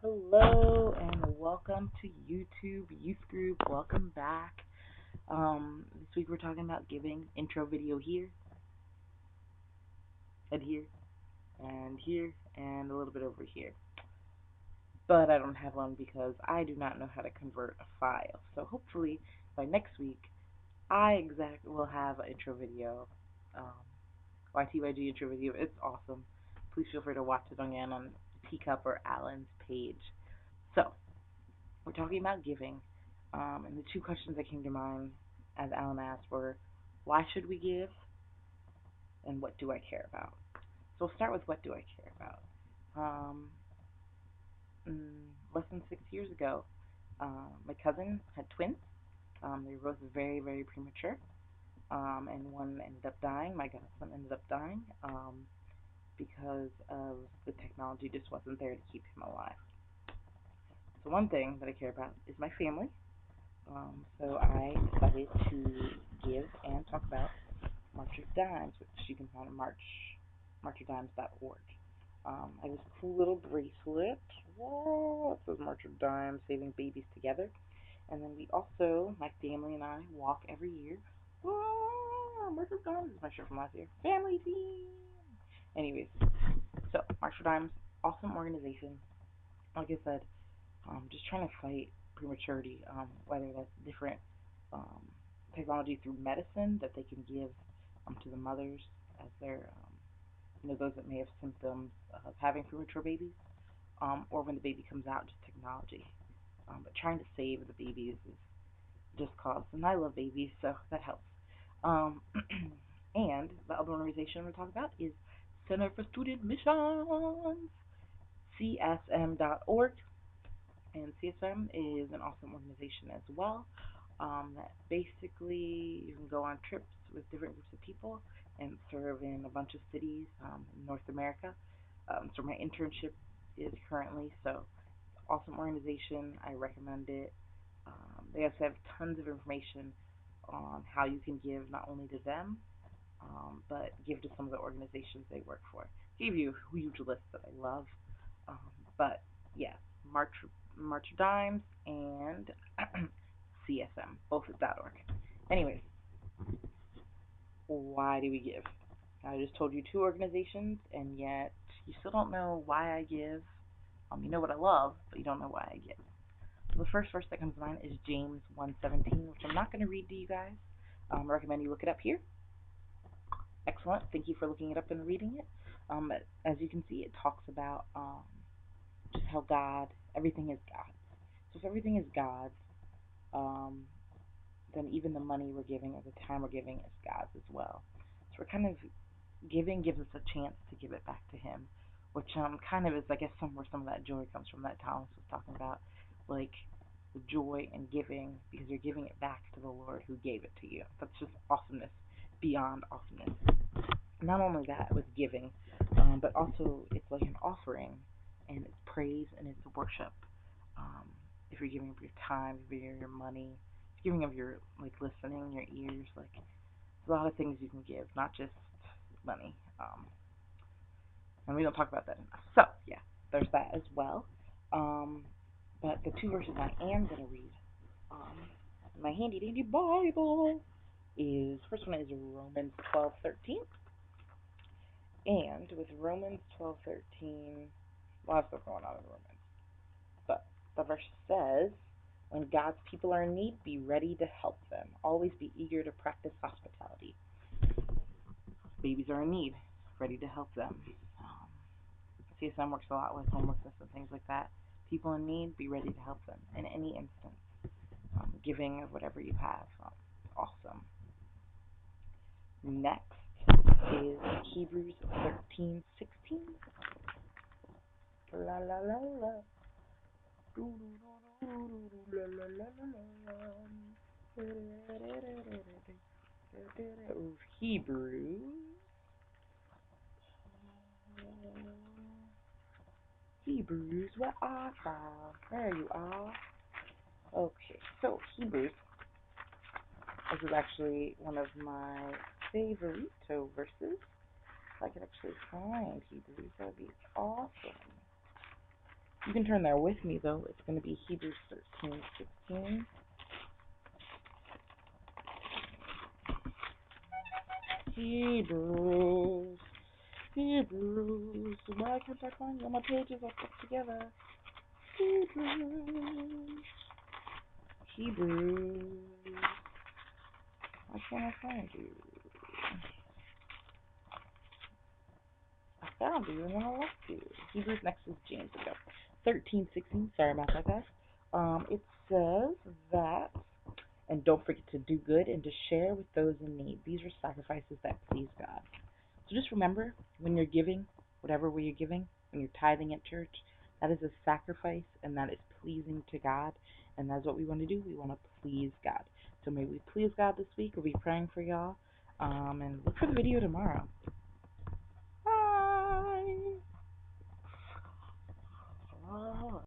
Hello and welcome to YouTube Youth Group. Welcome back. This week we're talking about giving. Intro video here, and here, and here, and a little bit over here. But I don't have one because I do not know how to convert a file. So hopefully by next week I will have an intro video. YTYG intro video. It's awesome. Please feel free to watch it again on Teacup or Alan's page. So we're talking about giving. And the two questions that came to mind as Alan asked were, why should we give? And what do I care about? So we'll start with what do I care about? Um, Less than 6 years ago, my cousin had twins. They were both very, very premature. And one ended up dying. My godson ended up dying because of the technology just wasn't there to keep him alive. So one thing that I care about is my family. So I decided to give and talk about March of Dimes, which you can find at marchofdimes.org. I have this cool little bracelet. Whoa, it says March of Dimes, Saving Babies Together. And then we also, my family and I, walk every year. Whoa, March of Dimes is my shirt from last year. Family team. Anyways, so March of Dimes, awesome organization. Like I said, just trying to fight prematurity, whether that's different um, technology through medicine that they can give to the mothers as they're, those that may have symptoms of having premature babies, or when the baby comes out, just technology. But trying to save the babies is just cause, and I love babies, so that helps. Um, and the other organization I'm going to talk about is Center for Student Missions, CSM.org. And CSM is an awesome organization as well. That basically you can go on trips with different groups of people and serve in a bunch of cities in North America. So my internship is currently awesome organization. I recommend it. They also have tons of information on how you can give not only to them, but give to some of the organizations they work for. Give you a huge list that I love. Um, but yeah, March of Dimes and CSM, both at .org. Anyways, why do we give? I just told you two organizations, and yet you still don't know why I give. You know what I love, but you don't know why I give. So the first verse that comes to mind is James 1:17, which I'm not going to read to you guys. I recommend you look it up here. Excellent. Thank you for looking it up and reading it. As you can see, it talks about just how everything is God. So if everything is God's, um, then even the money we're giving or the time we're giving is God's as well. So we're kind of giving gives us a chance to give it back to Him, which kind of is, I guess, where some of that joy comes from that Thomas was talking about, like the joy in giving because you're giving it back to the Lord who gave it to you. That's just awesomeness beyond awesomeness. Not only that with giving, but also it's like an offering, and it's praise and it's worship. Um, if you're giving of your time, if you're giving your money, if you're giving of your listening, your ears, there's a lot of things you can give, not just money. And we don't talk about that enough. So yeah, there's that as well. Um, but the two verses I am gonna read, my handy dandy Bible is first one is Romans 12:13. And with Romans 12:13, lots of going on in Romans. But the verse says, when God's people are in need, be ready to help them. Always be eager to practice hospitality. Babies are in need, ready to help them. CSM works a lot with homelessness and things like that. People in need, be ready to help them in any instance. Giving of whatever you have. Awesome. Next is Hebrews 13:16. La la la la. Hebrews. Hebrews, where art thou? There you are. Okay, so Hebrews. This is actually one of my favorito verses. If I could actually find Hebrews, that would be awesome. You can turn there with me, though. It's going to be Hebrews 13:16. Hebrews. Hebrews. Why can't I find all my pages all put together? Hebrews. Hebrews. Why can't I find you? I found you and then I left you. Hebrews next is James. Go. 13:16. Sorry about that, guys. It says that, and don't forget to do good and to share with those in need. These are sacrifices that please God. So just remember, when you're giving, whatever way you're giving, when you're tithing at church, that is a sacrifice and that is pleasing to God. And that's what we want to do. We want to please God. So may we please God this week. We'll be praying for y'all. And look for the video tomorrow.